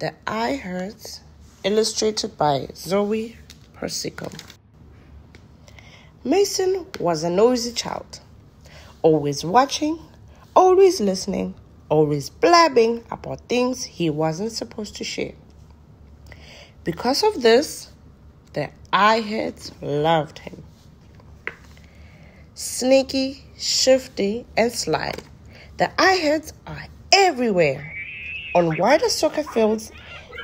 The Iheards, illustrated by Zoe Persico. Mason was a nosy child, always watching, always listening, always blabbing about things he wasn't supposed to share. Because of this, the Iheards loved him. Sneaky, shifty, and sly, the Iheards are everywhere. On wider soccer fields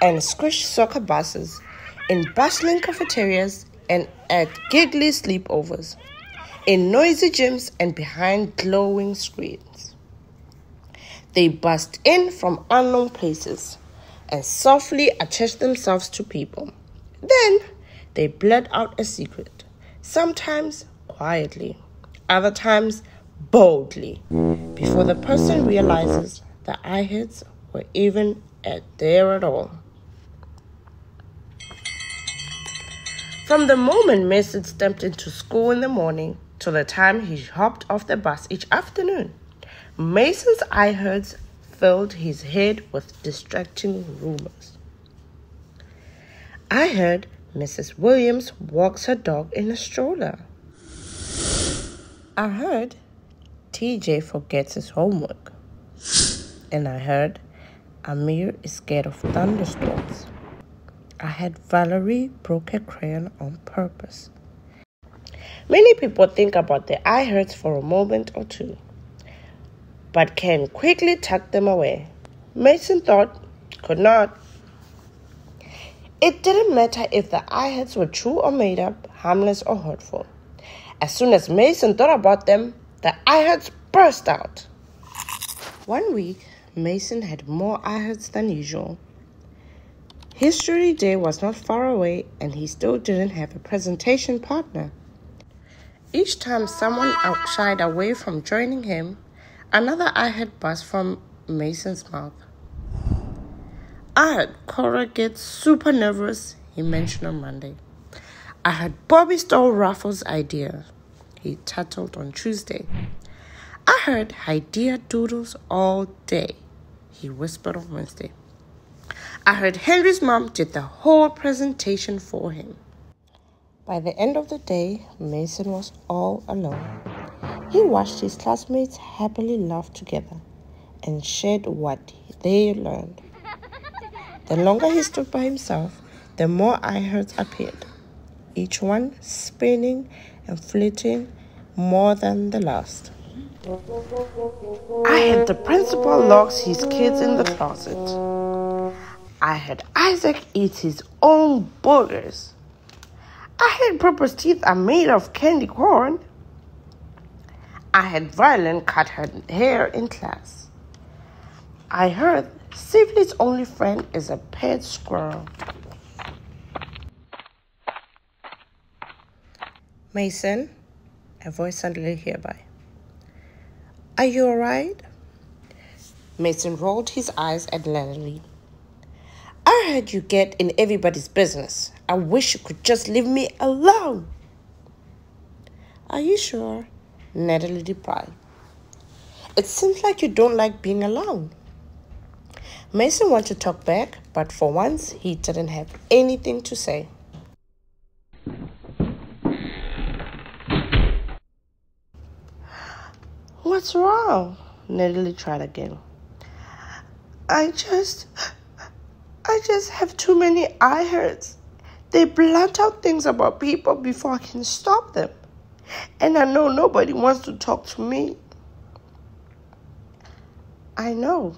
and squished soccer buses, in bustling cafeterias and at giggly sleepovers, in noisy gyms and behind glowing screens. They bust in from unknown places and softly attach themselves to people. Then they blurt out a secret, sometimes quietly, other times boldly, before the person realizes the Iheards were even there at all. From the moment Mason stepped into school in the morning to the time he hopped off the bus each afternoon, Mason's Iheards filled his head with distracting rumors. I heard Mrs. Williams walks her dog in a stroller. I heard TJ forgets his homework. And I heard Amir is scared of thunderstorms. I had Valerie broke her crayon on purpose. Many people think about their Iheards for a moment or two, but can quickly tuck them away. Mason thought could not. It didn't matter if the Iheards were true or made up, harmless or hurtful. As soon as Mason thought about them, the Iheards burst out. One week, Mason had more Iheards than usual. History Day was not far away, and he still didn't have a presentation partner. Each time someone shied away from joining him, another Iheard burst from Mason's mouth. I heard Cora get super nervous, he mentioned on Monday. I heard Bobby stole Raffles' idea, he tattled on Tuesday. I heard idea doodles all day, he whispered on Wednesday. I heard Henry's mom did the whole presentation for him. By the end of the day, Mason was all alone. He watched his classmates happily laugh together and shared what they learned. The longer he stood by himself, the more Iheards appeared, each one spinning and flitting more than the last. I had the principal locks his kids in the closet. I had Isaac eat his own burgers. I had Purple's teeth are made of candy corn. I had Violet cut her hair in class. I heard Sifley's only friend is a pet squirrel. Mason, a voice suddenly hereby. Are you all right? Mason rolled his eyes at Natalie. I heard you get in everybody's business. I wish you could just leave me alone. Are you sure? Natalie replied. It seems like you don't like being alone. Mason wanted to talk back, but for once he didn't have anything to say. What's wrong? Natalie tried again. I just have too many Iheards. They blunt out things about people before I can stop them. And I know nobody wants to talk to me. I know.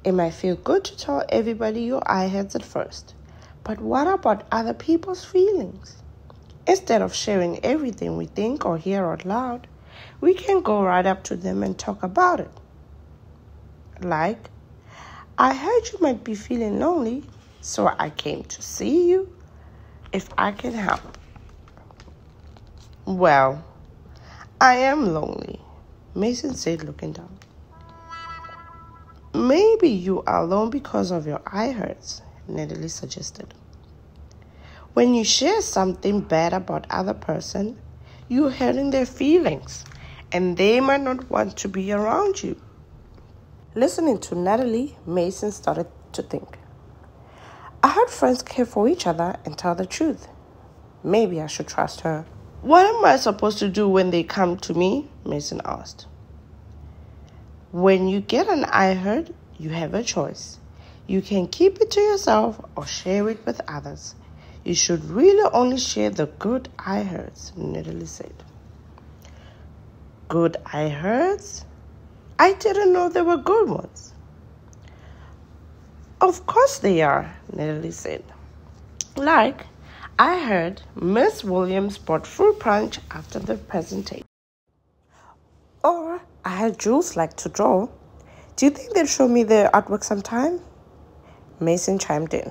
It might feel good to tell everybody your Iheards at first. But what about other people's feelings? Instead of sharing everything we think or hear out loud, we can go right up to them and talk about it. Like, I heard you might be feeling lonely, so I came to see you if I can help. Well, I am lonely, Mason said, looking down. Maybe you are alone because of your Iheards, Natalie suggested. When you share something bad about other person, you're hurting their feelings, and they might not want to be around you. Listening to Natalie, Mason started to think. I heard friends care for each other and tell the truth. Maybe I should trust her. What am I supposed to do when they come to me? Mason asked. When you get an Iheard, you have a choice. You can keep it to yourself or share it with others. You should really only share the good Iheards, Natalie said. Good Iheards? I didn't know there were good ones. Of course they are, Natalie said. Like, I heard Miss Williams brought fruit punch after the presentation. Or I heard Jules like to draw. Do you think they'll show me their artwork sometime? Mason chimed in,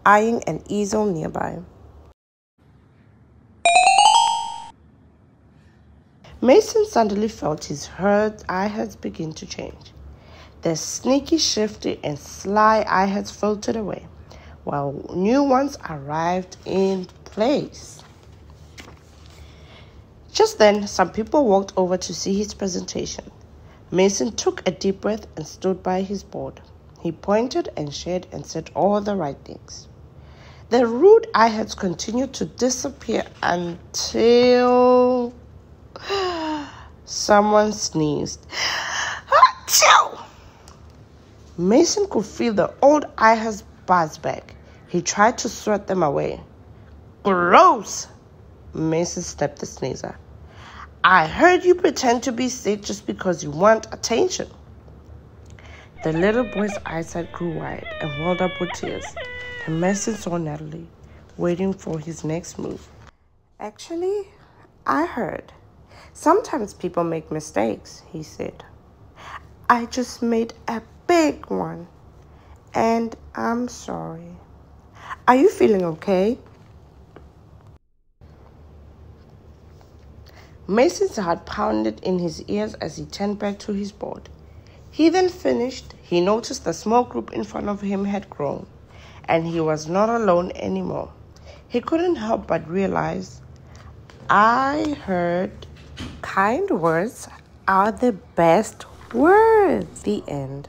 eyeing an easel nearby. Mason suddenly felt his Iheards begin to change. The sneaky, shifty, and sly Iheards floated away, while new ones arrived in place. Just then, some people walked over to see his presentation. Mason took a deep breath and stood by his board. He pointed and shared and said all the right things. The rude Iheards continued to disappear until someone sneezed. Achoo! Mason could feel the old Iheards buzz back. He tried to swat them away. Gross! Mason snapped the sneezer. I heard you pretend to be sick just because you want attention. The little boy's eyesight grew wide and welled up with tears. And Mason saw Natalie, waiting for his next move. Actually, I heard. Sometimes people make mistakes, he said. I just made a big one. And I'm sorry. Are you feeling okay? Mason's heart pounded in his ears as he turned back to his board. He then finished. He noticed the small group in front of him had grown, and he was not alone anymore. He couldn't help but realize, I heard kind words are the best words. The end.